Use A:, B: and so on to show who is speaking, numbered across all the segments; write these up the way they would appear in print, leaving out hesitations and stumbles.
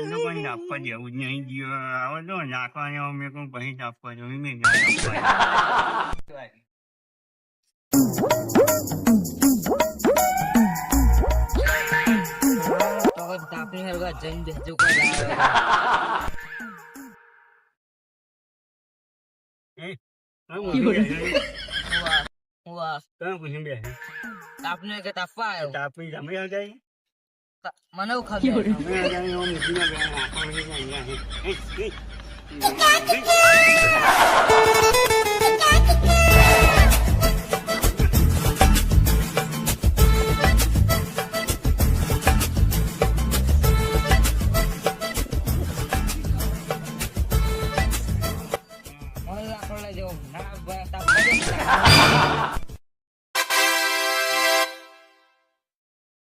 A: nó có nhập qua điều nhảy vừa nó nhạc qua nhau mình cũng phải nhập qua rồi mình nhập qua
B: તો તાપની હરવા જઈને બેજો કરા વાહ
A: તમે પૂછીને બે
B: તાપને કે તાપવા આવ્યો
A: તાપી તમે આ જાય
B: મને ખબર
A: તમે આ જાય હું મૂકીને બે આખા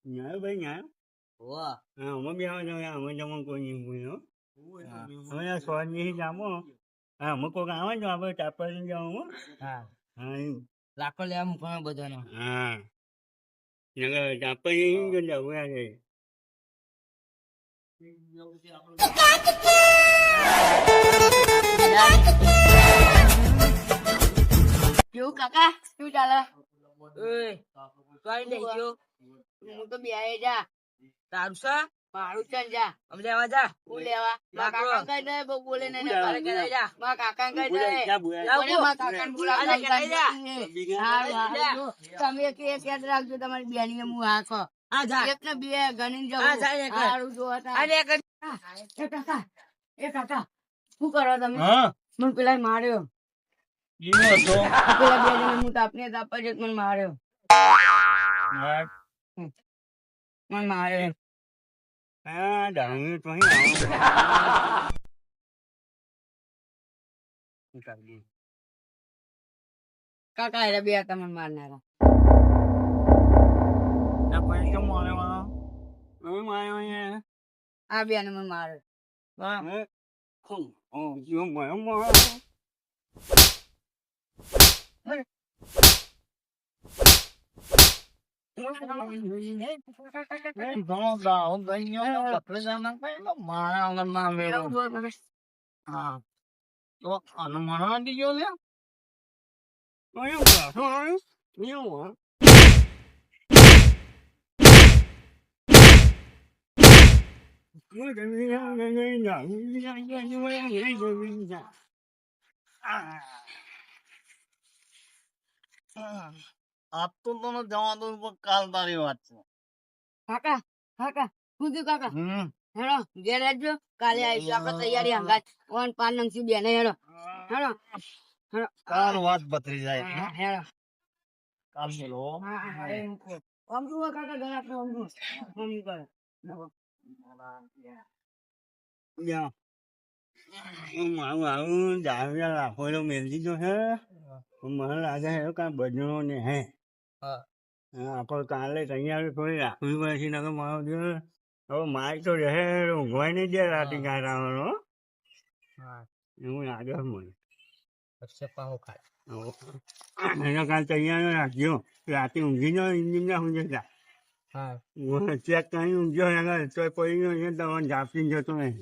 A: nhớ với nhớ mà biết không mà trong con nhiều người nữa nó xoan như lắm mà cô gái ấy cho với chạp lên dòng á
B: લાકડો લેવા મૂકવાનો બધાનો
A: những chạp lên trên đầu ra thì
C: chú કાકા શું ચાલે
B: કઈ નહીં ગયો
C: હું તો બે જા
B: તારું છે
C: મારું છે જા
B: અમે લેવા જા
C: હું લેવા મારા કાકા કઈ દે બહુ બોલે ને
B: તારે કે લઈ જા
C: મારા કાકા કઈ દે
B: લાવો
C: મારા કાકા બોલા
B: કે લઈ જા
C: તમે કે યાદ રાખજો તમારી બેની હું હાખો
B: હા જા
C: એક ને બે ગણી
B: હા જા
C: જવું
B: એક
C: સારું જો હતા
B: અને એક
C: એ કાકા શું કરો તમે
A: હા
C: મને પેલા માર્યો
A: જીવો તો
C: પેલા બે જણ હું તાપને તાપા જ મને માર્યો મને માર્યો
A: đặng tôi nào
C: કાકા એ બે તમને મારનારા
A: chặt phải trong mồi này mà mai nha
C: આ બે ને મને માર્યો
A: không chưa mồi không mồi không đâu cái nhớ bật lên ra nó phải nó mà nó mà về đâu đó nó mà nó đi vô liền nó yêu cả thôi yêu hả cái આ તો તને જવા દો કાલ તારી વાત છે
C: કાકા કાકા શું થયું કાકા હેડો ઘેર આવજો કાલે આવીશું આપણે તૈયારી હંગાત ઓન પાન નંગસી બેને હેડો હેડો હેડો
A: કાલ વાત બતરી જાય
C: હેડો
A: કાલ બોલો
C: આમ જુઓ કાકા ઘર આપણે આમ જુઓ મમ્મી કરે
A: dạ mà dạo ra là hồi đâu miền gì cho hết mà là cái cái bệnh nó này hè coi cả lấy cả nhau coi là quý vị xin nó mau chứ đâu mãi tôi để rồi quay nó đi ra thì ngày nào nó nhưng mà được mình
B: siapa ho kai
A: nó can tay nhau là nhiều là tiếng gì nó nhưng nó không như vậy
B: ha
A: chết cái không chơi cái chơi quay nó tao ăn chạp xin cho tôi này